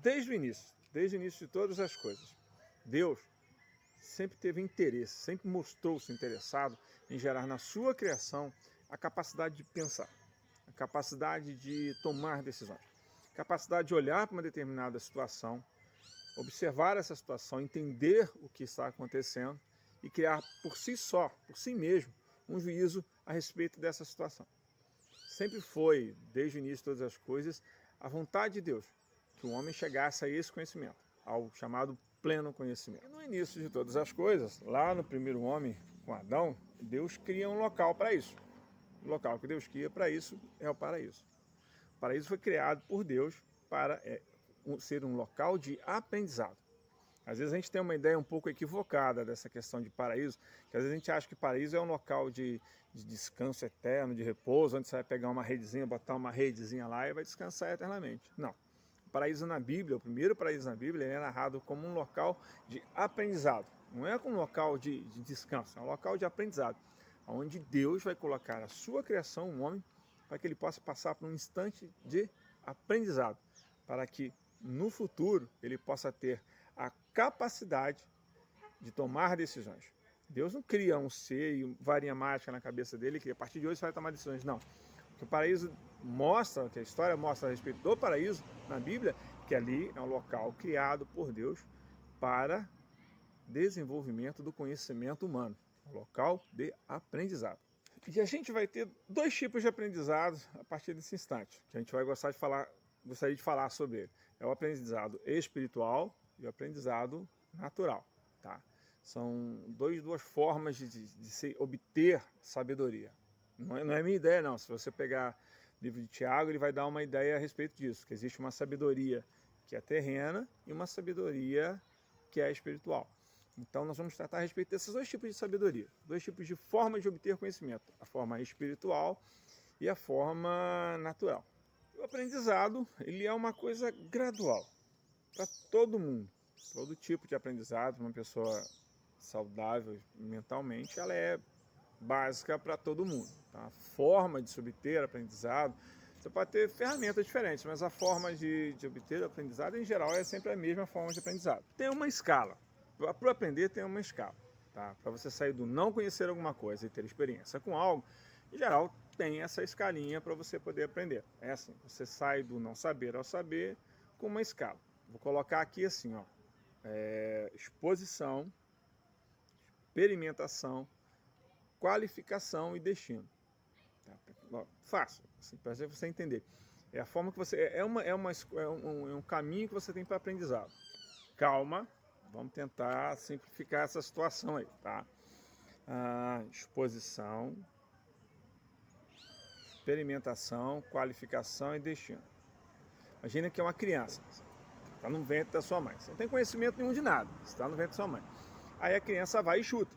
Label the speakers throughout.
Speaker 1: desde o início de todas as coisas, Deus sempre teve interesse, sempre mostrou-se interessado em gerar na sua criação a capacidade de pensar, a capacidade de tomar decisões, a capacidade de olhar para uma determinada situação, observar essa situação, entender o que está acontecendo e criar por si só, por si mesmo, um juízo a respeito dessa situação. Sempre foi, desde o início de todas as coisas, a vontade de Deus que o homem chegasse a esse conhecimento, ao chamado pleno conhecimento. E no início de todas as coisas, lá no primeiro homem, com Adão, Deus cria um local para isso. O local que Deus cria para isso é o paraíso. O paraíso foi criado por Deus para ser um local de aprendizado. Às vezes a gente tem uma ideia um pouco equivocada dessa questão de paraíso, que às vezes a gente acha que paraíso é um local de descanso eterno, de repouso, onde você vai pegar uma redezinha, botar uma redezinha lá e vai descansar eternamente. Não. O paraíso na Bíblia, o primeiro paraíso na Bíblia, ele é narrado como um local de aprendizado. Não é como um local de descanso, é um local de aprendizado, onde Deus vai colocar a sua criação, o homem, para que ele possa passar por um instante de aprendizado, para que no futuro ele possa ter a capacidade de tomar decisões. Deus não cria um ser e varinha mágica na cabeça dele que a partir de hoje você vai tomar decisões. Não. O que o paraíso mostra, que a história mostra a respeito do paraíso na Bíblia, que ali é um local criado por Deus para desenvolvimento do conhecimento humano. Um local de aprendizado. E a gente vai ter dois tipos de aprendizado a partir desse instante, que a gente vai gostaria de falar sobre ele. É o aprendizado espiritual e o aprendizado natural. Tá? São duas formas de se obter sabedoria. Não é minha ideia, não. Se você pegar o livro de Tiago, ele vai dar uma ideia a respeito disso, que existe uma sabedoria que é terrena e uma sabedoria que é espiritual. Então nós vamos tratar a respeito desses dois tipos de sabedoria, dois tipos de formas de obter conhecimento, a forma espiritual e a forma natural. O aprendizado, ele é uma coisa gradual para todo mundo, todo tipo de aprendizado, uma pessoa saudável mentalmente, ela é básica para todo mundo. Tá? A forma de se obter aprendizado, você pode ter ferramentas diferentes, mas a forma de obter aprendizado, em geral, é sempre a mesma forma de aprendizado. Tem uma escala. Para aprender, tem uma escala. Tá? Para você sair do não conhecer alguma coisa e ter experiência com algo, em geral, tem essa escalinha para você poder aprender. É assim, você sai do não saber ao saber com uma escala. Vou colocar aqui assim, ó, exposição, experimentação, qualificação e destino. Tá? Fácil, assim, para você entender. É a forma que você. É um caminho que você tem para aprendizado. Calma, vamos tentar simplificar essa situação aí, tá? Exposição, experimentação, qualificação e destino. Imagina que é uma criança, está no ventre da sua mãe. Você não tem conhecimento nenhum de nada, você está no ventre da sua mãe. Aí a criança vai e chuta.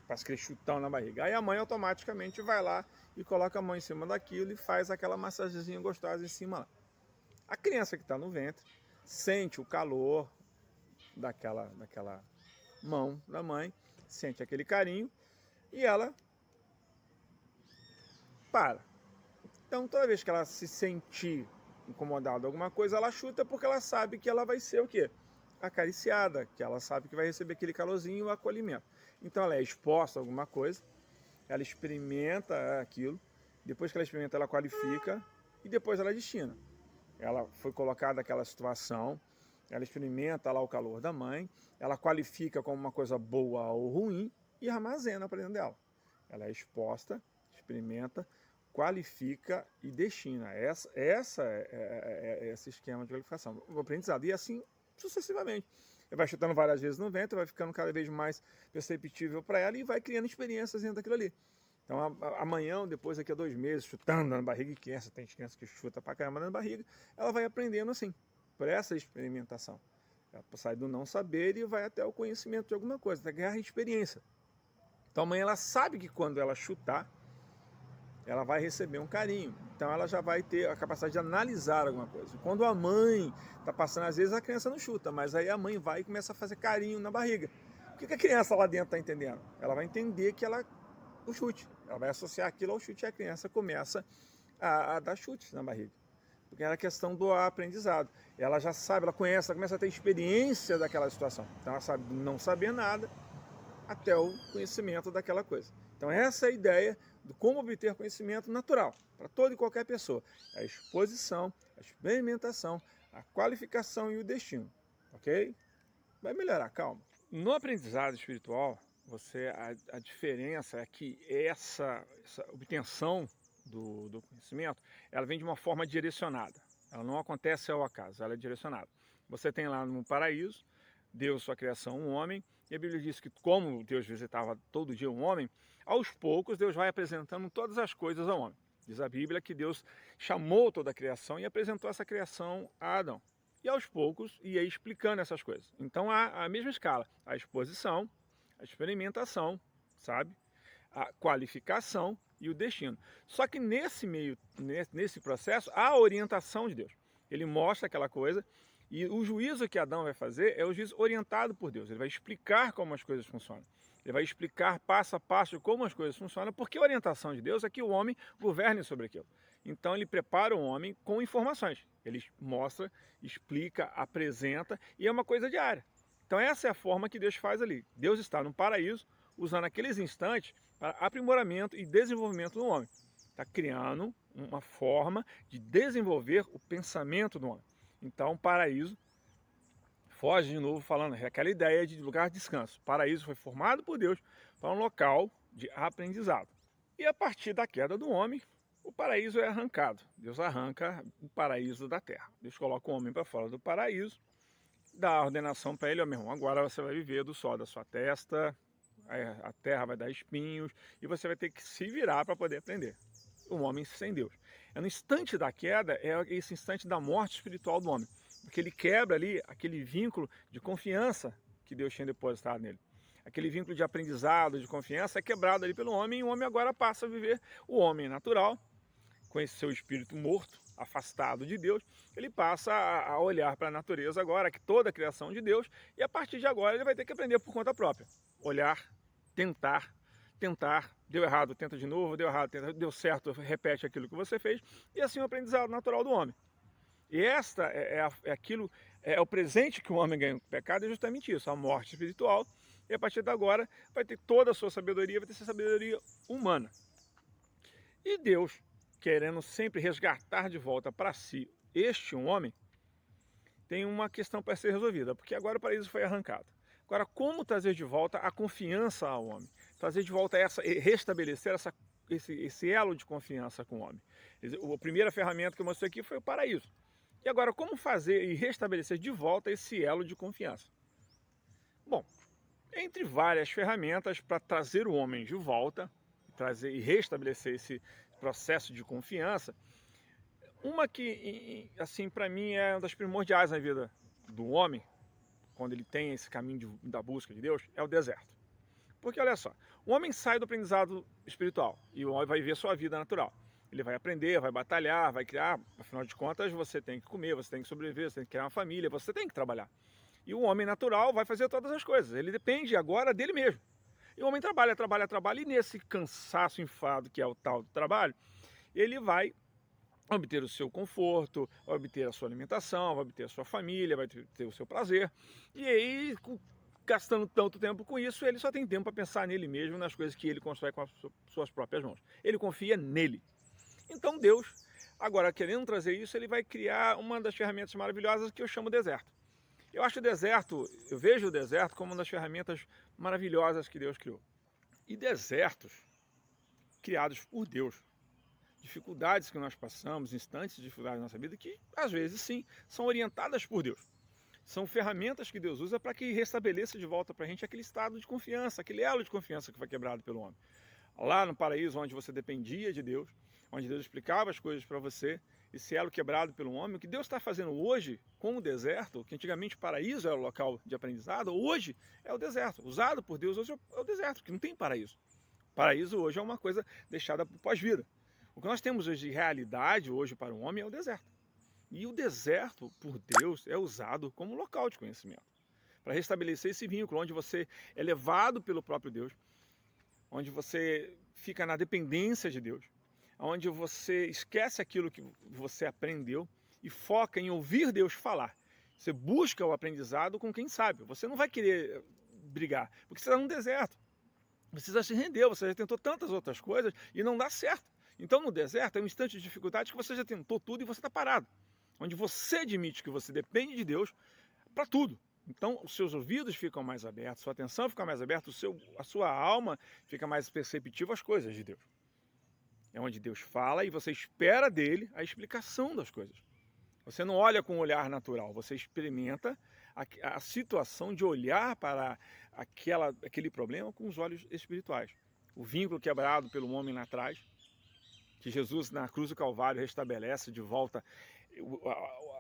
Speaker 1: Faz aquele chutão na barriga. Aí a mãe automaticamente vai lá e coloca a mão em cima daquilo e faz aquela massagenzinha gostosa em cima lá. A criança que está no ventre sente o calor daquela mão da mãe, sente aquele carinho e ela para. Então toda vez que ela se sentir incomodada com alguma coisa, ela chuta porque ela sabe que ela vai ser o quê? Acariciada, que ela sabe que vai receber aquele calorzinho e o acolhimento. Então ela é exposta a alguma coisa, ela experimenta aquilo, depois que ela experimenta, ela qualifica e depois ela destina. Ela foi colocada naquela situação, ela experimenta lá o calor da mãe, ela qualifica como uma coisa boa ou ruim e armazena para dentro dela. Ela é exposta, experimenta, qualifica e destina. Esse esquema de qualificação, o aprendizado. E assim sucessivamente. Ele vai chutando várias vezes no vento, vai ficando cada vez mais perceptível para ela e vai criando experiências dentro daquilo ali. Então amanhã, depois daqui a 2 meses, chutando na barriga, tem criança que chuta pra caramba na barriga, ela vai aprendendo assim, por essa experimentação. Ela sai do não saber e vai até o conhecimento de alguma coisa, até ganhar experiência. Então amanhã ela sabe que quando ela chutar, ela vai receber um carinho. Então ela já vai ter a capacidade de analisar alguma coisa. Quando a mãe está passando, às vezes a criança não chuta, mas aí a mãe vai e começa a fazer carinho na barriga. O que a criança lá dentro está entendendo? Ela vai entender que o chute. Ela vai associar aquilo ao chute e a criança começa a dar chutes na barriga. porque era a questão do aprendizado. Ela já sabe, ela conhece, ela começa a ter experiência daquela situação. Então ela sabe não saber nada até o conhecimento daquela coisa. Então essa é a ideia de como obter conhecimento natural, para toda e qualquer pessoa. A exposição, a experimentação, a qualificação e o destino. Ok? Vai melhorar, calma. No aprendizado espiritual, a diferença é que essa obtenção do conhecimento, ela vem de uma forma direcionada. Ela não acontece ao acaso, ela é direcionada. Você tem lá no paraíso, Deus, sua criação, um homem, e a Bíblia diz que como Deus visitava todo dia um homem, aos poucos Deus vai apresentando todas as coisas ao homem. Diz a Bíblia que Deus chamou toda a criação e apresentou essa criação a Adão. E aos poucos ia explicando essas coisas. Então há a mesma escala, a exposição, a experimentação, sabe? A qualificação e o destino. Só que nesse processo, há a orientação de Deus. Ele mostra aquela coisa e o juízo que Adão vai fazer é o juízo orientado por Deus. Ele vai explicar como as coisas funcionam. Ele vai explicar passo a passo como as coisas funcionam, porque a orientação de Deus é que o homem governe sobre aquilo. Então ele prepara o homem com informações. Ele mostra, explica, apresenta e é uma coisa diária. Então essa é a forma que Deus faz ali. Deus está no paraíso, usando aqueles instantes para aprimoramento e desenvolvimento do homem. Está criando uma forma de desenvolver o pensamento do homem. Então, paraíso, foge de novo falando, é aquela ideia de lugar de descanso. Paraíso foi formado por Deus para um local de aprendizado. E a partir da queda do homem, o paraíso é arrancado. Deus arranca o paraíso da terra. Deus coloca o homem para fora do paraíso, dá a ordenação para ele, ó, meu irmão, agora você vai viver do sol da sua testa, a terra vai dar espinhos e você vai ter que se virar para poder aprender. O homem sem Deus. É no instante da queda, é esse instante da morte espiritual do homem. Porque ele quebra ali aquele vínculo de confiança que Deus tinha depositado nele. Aquele vínculo de aprendizado, de confiança é quebrado ali pelo homem e o homem agora passa a viver o homem natural, com esse seu espírito morto, afastado de Deus, ele passa a olhar para a natureza agora, que toda a criação de Deus, e a partir de agora ele vai ter que aprender por conta própria. Olhar, tentar, deu errado, tenta de novo, deu errado, tenta, deu certo, repete aquilo que você fez, e assim o aprendizado natural do homem. E esta é o presente que o homem ganha com o pecado, é justamente isso, a morte espiritual, e a partir de agora vai ter toda a sua sabedoria, vai ter essa sabedoria humana. E Deus, querendo sempre resgatar de volta para si este homem, tem uma questão para ser resolvida, porque agora o paraíso foi arrancado. Agora, como trazer de volta a confiança ao homem? Trazer de volta restabelecer esse elo de confiança com o homem. A primeira ferramenta que eu mostrei aqui foi o paraíso. E agora, como fazer e restabelecer de volta esse elo de confiança? Bom, entre várias ferramentas para trazer o homem de volta, trazer e restabelecer esse processo de confiança, uma que, assim, para mim é uma das primordiais na vida do homem, quando ele tem esse caminho da busca de Deus, é o deserto. Porque olha só, o homem sai do aprendizado espiritual e o homem vai viver a sua vida natural. Ele vai aprender, vai batalhar, vai criar, afinal de contas você tem que comer, você tem que sobreviver, você tem que criar uma família, você tem que trabalhar. E o homem natural vai fazer todas as coisas, ele depende agora dele mesmo. E o homem trabalha, e nesse cansaço, enfado que é o tal do trabalho, ele vai obter o seu conforto, vai obter a sua alimentação, vai obter a sua família, vai ter o seu prazer. E aí, gastando tanto tempo com isso, ele só tem tempo para pensar nele mesmo, nas coisas que ele constrói com as suas próprias mãos. Ele confia nele. Então Deus, agora querendo trazer isso, ele vai criar uma das ferramentas maravilhosas que eu chamo deserto. Eu vejo o deserto como uma das ferramentas maravilhosas que Deus criou. E desertos criados por Deus, dificuldades que nós passamos, instantes de dificuldade na nossa vida, que às vezes sim, são orientadas por Deus. São ferramentas que Deus usa para que restabeleça de volta para a gente aquele estado de confiança, aquele elo de confiança que foi quebrado pelo homem. Lá no paraíso, onde você dependia de Deus, onde Deus explicava as coisas para você, esse elo quebrado pelo homem, o que Deus está fazendo hoje com o deserto, que antigamente o paraíso era o local de aprendizado, hoje é o deserto. Usado por Deus hoje é o deserto, que não tem paraíso. Paraíso hoje é uma coisa deixada para o pós-vida. O que nós temos hoje de realidade hoje para o homem é o deserto. E o deserto, por Deus, é usado como local de conhecimento. Para restabelecer esse vínculo, onde você é levado pelo próprio Deus, onde você fica na dependência de Deus, onde você esquece aquilo que você aprendeu e foca em ouvir Deus falar. Você busca o aprendizado com quem sabe. Você não vai querer brigar, porque você está num deserto. Você já se rendeu, você já tentou tantas outras coisas e não dá certo. Então no deserto é um instante de dificuldade que você já tentou tudo e você está parado. Onde você admite que você depende de Deus para tudo. Então os seus ouvidos ficam mais abertos, sua atenção fica mais aberta, a sua alma fica mais perceptiva às coisas de Deus. É onde Deus fala e você espera dele a explicação das coisas. Você não olha com um olhar natural, você experimenta a situação de olhar para aquele problema com os olhos espirituais. O vínculo quebrado pelo homem lá atrás, que Jesus na cruz do Calvário restabelece de volta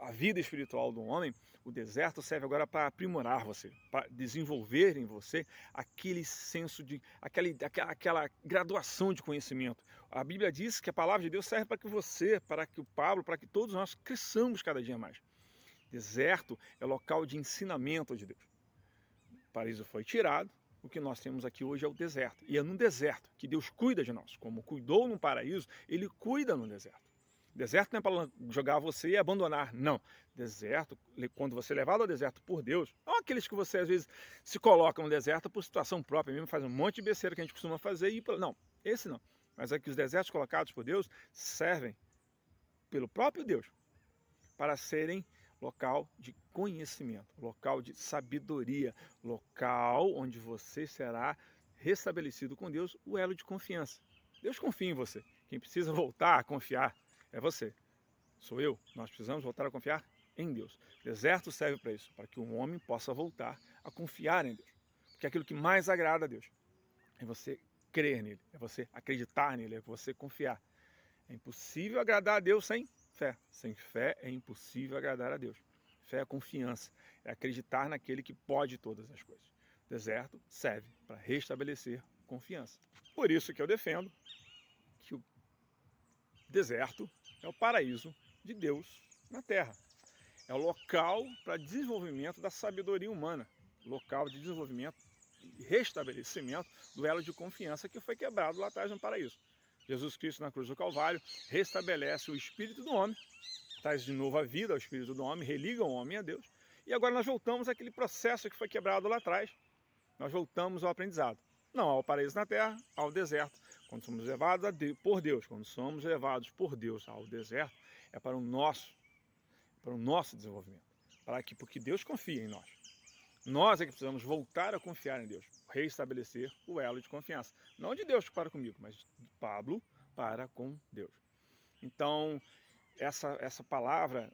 Speaker 1: a vida espiritual do homem, o deserto serve agora para aprimorar você, para desenvolver em você aquele senso de, aquela graduação de conhecimento. A Bíblia diz que a palavra de Deus serve para que você, para que o Pablo, para que todos nós cresçamos cada dia mais. Deserto é local de ensinamento de Deus. O paraíso foi tirado, o que nós temos aqui hoje é o deserto. E é no deserto que Deus cuida de nós. Como cuidou no paraíso, Ele cuida no deserto. Deserto não é para jogar você e abandonar, não. Deserto, quando você é levado ao deserto por Deus, não aqueles que você às vezes se coloca no deserto por situação própria, mesmo faz um monte de besteira que a gente costuma fazer e não, esse não. Mas é que os desertos colocados por Deus servem pelo próprio Deus para serem local de conhecimento, local de sabedoria, local onde você será restabelecido com Deus, o elo de confiança. Deus confia em você. Quem precisa voltar a confiar é você, sou eu. Nós precisamos voltar a confiar em Deus. O deserto serve para isso, para que o homem possa voltar a confiar em Deus. Porque aquilo que mais agrada a Deus é você crer nele, é você acreditar nele, é você confiar. É impossível agradar a Deus sem fé. Sem fé é impossível agradar a Deus. Fé é confiança, é acreditar naquele que pode todas as coisas. O deserto serve para restabelecer confiança. Por isso que eu defendo que o deserto é o paraíso de Deus na Terra. É o local para desenvolvimento da sabedoria humana, local de desenvolvimento e restabelecimento do elo de confiança que foi quebrado lá atrás no paraíso. Jesus Cristo na cruz do Calvário restabelece o espírito do homem, traz de novo a vida ao espírito do homem, religa o homem a Deus, e agora nós voltamos àquele processo que foi quebrado lá atrás, nós voltamos ao aprendizado. Não ao paraíso na terra, ao deserto. Quando somos levados por Deus, quando somos levados por Deus ao deserto, é para o nosso desenvolvimento, porque Deus confia em nós. Nós é que precisamos voltar a confiar em Deus, reestabelecer o elo de confiança. Não de Deus para comigo, mas de Pablo para com Deus. Então, essa palavra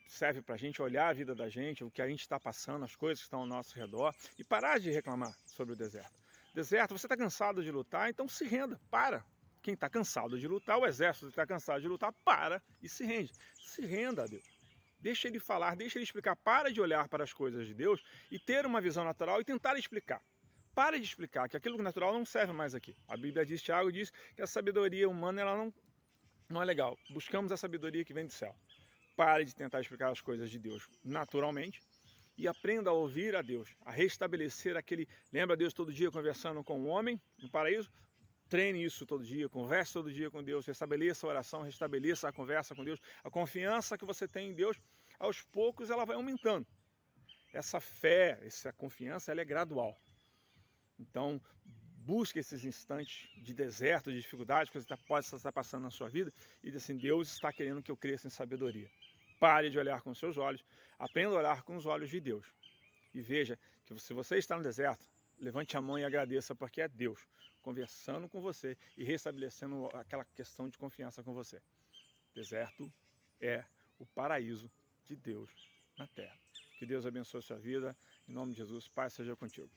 Speaker 1: serve para a gente olhar a vida da gente, o que a gente está passando, as coisas que estão ao nosso redor e parar de reclamar sobre o deserto. Deserto, você está cansado de lutar, então se renda, para. Quem está cansado de lutar, o exército está cansado de lutar, para e se rende. Se renda a Deus. Deixa ele falar, deixa ele explicar. Para de olhar para as coisas de Deus e ter uma visão natural e tentar explicar. Pare de explicar que aquilo natural não serve mais aqui. A Bíblia diz, Tiago diz que a sabedoria humana ela não é legal. Buscamos a sabedoria que vem do céu. Pare de tentar explicar as coisas de Deus naturalmente e aprenda a ouvir a Deus, a restabelecer aquele... Lembra Deus todo dia conversando com o homem no paraíso? Treine isso todo dia, converse todo dia com Deus, restabeleça a oração, restabeleça a conversa com Deus. A confiança que você tem em Deus, aos poucos ela vai aumentando. Essa fé, essa confiança, ela é gradual. Então, busque esses instantes de deserto, de dificuldade que você pode estar passando na sua vida e diz assim, Deus está querendo que eu cresça em sabedoria. Pare de olhar com os seus olhos, aprenda a olhar com os olhos de Deus. E veja que se você está no deserto, levante a mão e agradeça, porque é Deus conversando com você e restabelecendo aquela questão de confiança com você. Deserto é o paraíso de Deus na terra. Que Deus abençoe a sua vida. Em nome de Jesus, Pai seja contigo.